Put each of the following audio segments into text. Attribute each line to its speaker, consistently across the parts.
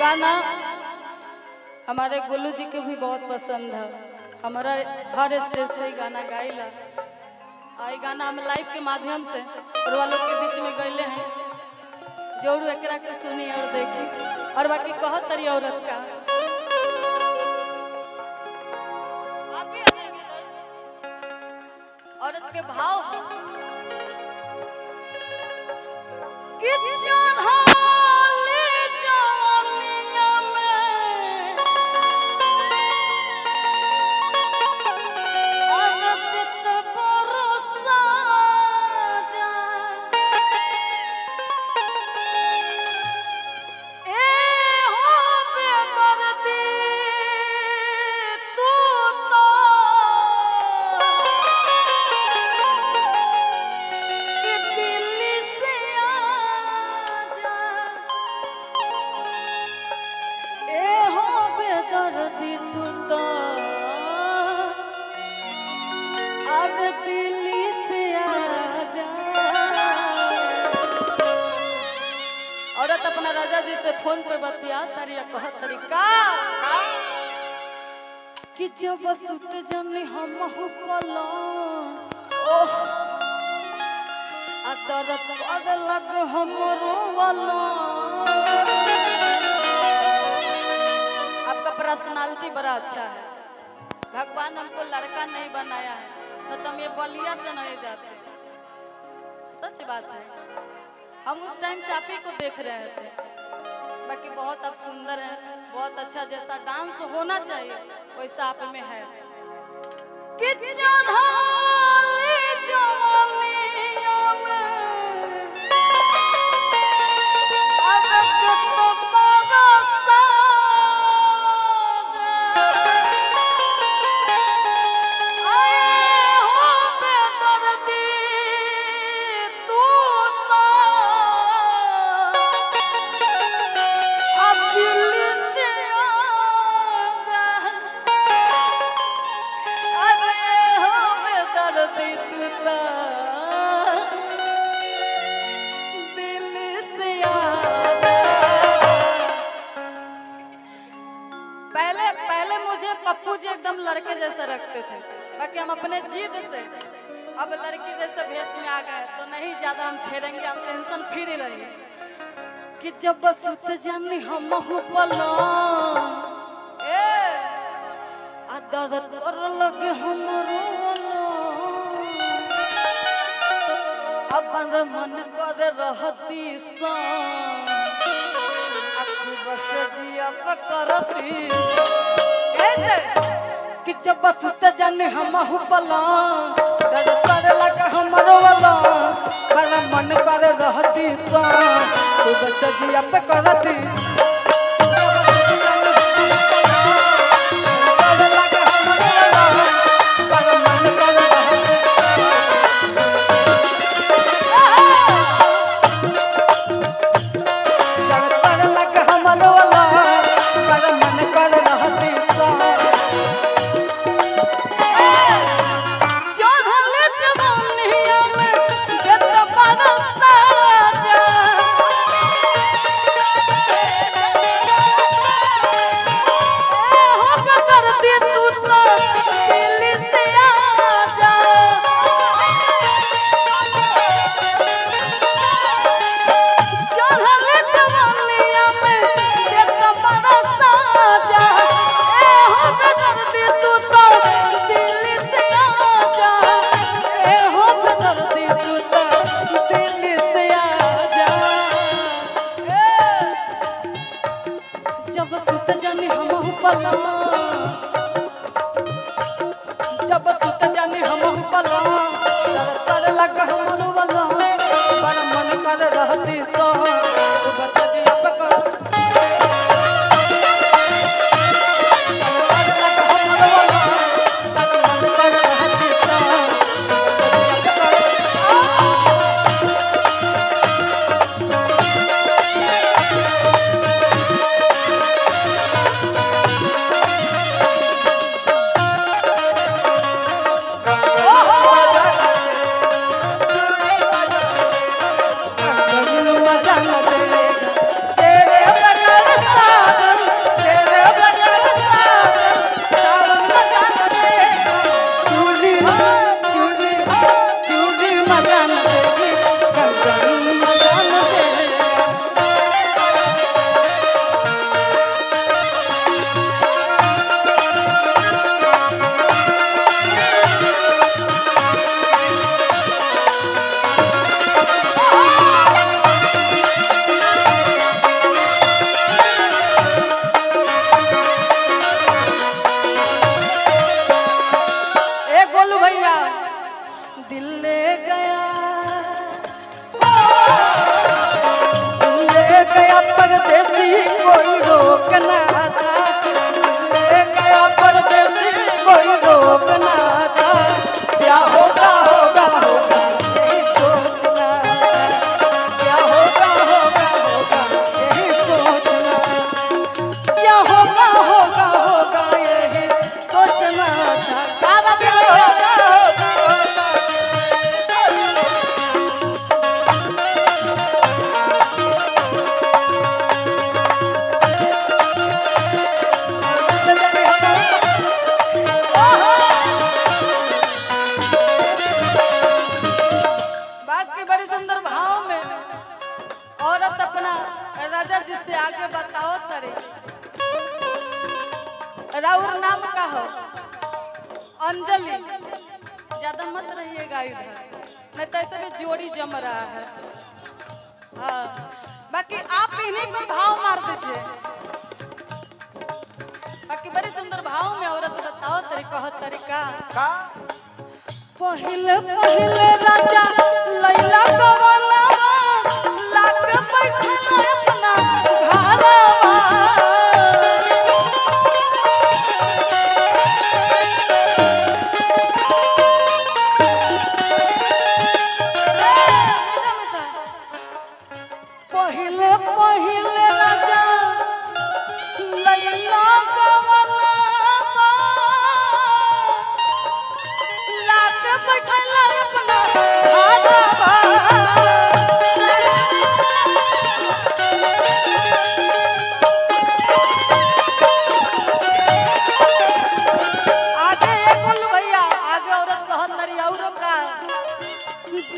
Speaker 1: गाना हमारे गोलू जी के भी बहुत पसंद है। हमारा हर स्टेज से ही गाना गाइला। आई गाना हम लाइव के माध्यम से और वालों के बीच में गईले हैं। जोरू एकरा के सुनी और देखी और बाकी कह तरी औरत का आप भी आ जाएंगे। औरत के भाव है दिल्ली से आजा। औरत अपना राजा जी से फोन पे बतिया तरिया कह तरीका कि जब सुत जनी हम पला ओह दर्द कर लग हमरो वाला। आपका पर्सनालिटी बड़ा अच्छा है। भगवान हमको लड़का नहीं बनाया है तो तुम ये बलिया से नहीं जाते। सच बात है। हम उस टाइम से आप ही को देख रहे थे। बाकी बहुत आप सुंदर हैं, बहुत अच्छा जैसा डांस होना चाहिए वैसा आप में है। पहले मुझे पप्पू जी एकदम लड़के जैसा रखते थे। बाकी हम अपने जिद से अब लड़की जैसे भेष में आ गए तो नहीं ज्यादा हम छेड़ेंगे। आप टेंशन फ्री रहिए कि जब सुत जानी हम पला दर्द कर लगे हमरो अपन मन कर रहती बस जिया करती कि जब सुत जाने हम पला दर्द कर लगे हमरो वाला बड़ा मन कर रहती बस जिया करती। रोकना था, क्या होगा होगा होगा यही सोचना था, क्या होगा होगा होगा यही सोचना, क्या होगा होगा होगा यही सोचना था। क्या होगा होगा होगा औरत अपना राजा जी से आगे बताओ तरे। राउर नाम का हो अंजलि, ज्यादा मत रहिएगा इधर, नहीं तो ऐसे भी जोड़ी जम रहा है। हाँ बाकी आप इन्हीं को भाव मार दीजिए। बाकी बड़ी सुंदर भाव में औरत बताओ तरीका तरीका। पहले पहले राजा लैला गवाना लाग बैठल अपना घरवा, पहले पहले राजा लैला गवाना लाग बैठल अपना घरवा।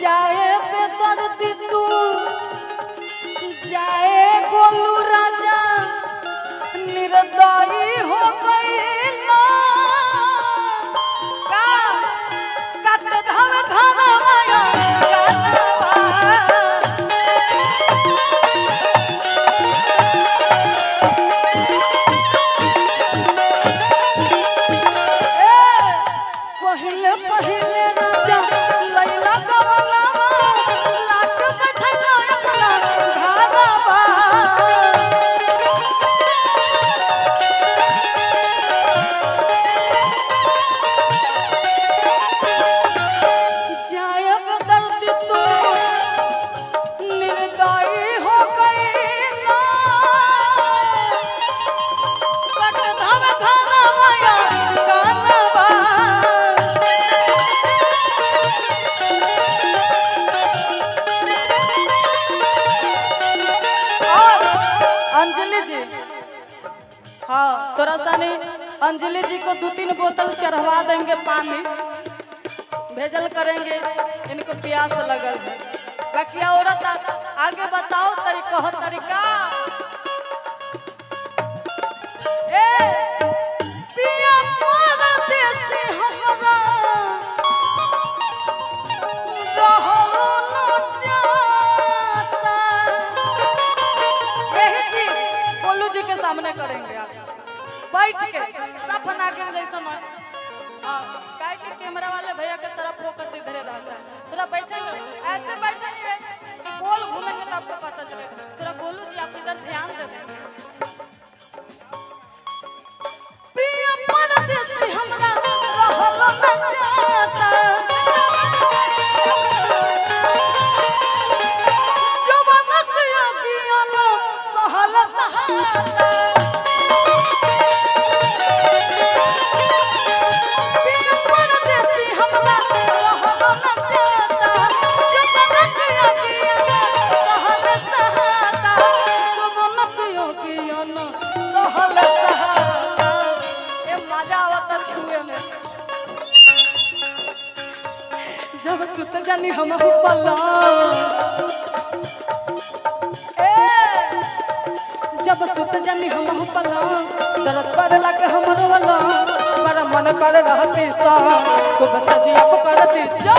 Speaker 1: जाए बेदर्दी तू जाए गोलू राजा निर्दयी हो गई ना, काट धाम घरवाया पहले पहले राजा लैला गवाना लाट बैठल अपना घरवा। जाए बेदर्दी तू निर्दयी हो गई ना, कट धाम घरवाया कानवा। अंजलि जी, हाँ थोड़ा सा नहीं, अंजलि जी को 2-3 बोतल चढ़वा देंगे, पानी भेजल करेंगे, इनको प्यास लगल है। बाकी औरत आगे बताओ तरीका तरीका। ए पिया परदेसी हमरा रहलो न जाता, यही चीज गोलू जी के सामने करेंगे आप बैठ के सब नागिन जैसा। काय के कैमरा वाले भैया के तरफ फोकस इधर रहता है, थोड़ा बैठेंगे ऐसे बैठेंगे, गोल घूमेंगे तो आपको पता चलेगा। थोड़ा गोलू जी आप इधर ध्यान दे देंगे। पिया परदेसी हमरा रहलो न जाता, जुबानक अगियान सहल सहाता, पिया परदेसी हमरा रहलो न जाता, जुबानक अगियान सहल सहाता, जुबानक अगियान सहल सहाता। ए मजा आवता छुए में, जब सुत जानी हम पलंग, जब सुत जानी हम पलंग, दर्द कर लगे हमरो अलंग, बड़ा मन कर रहती सा खूब सजिया करती जा।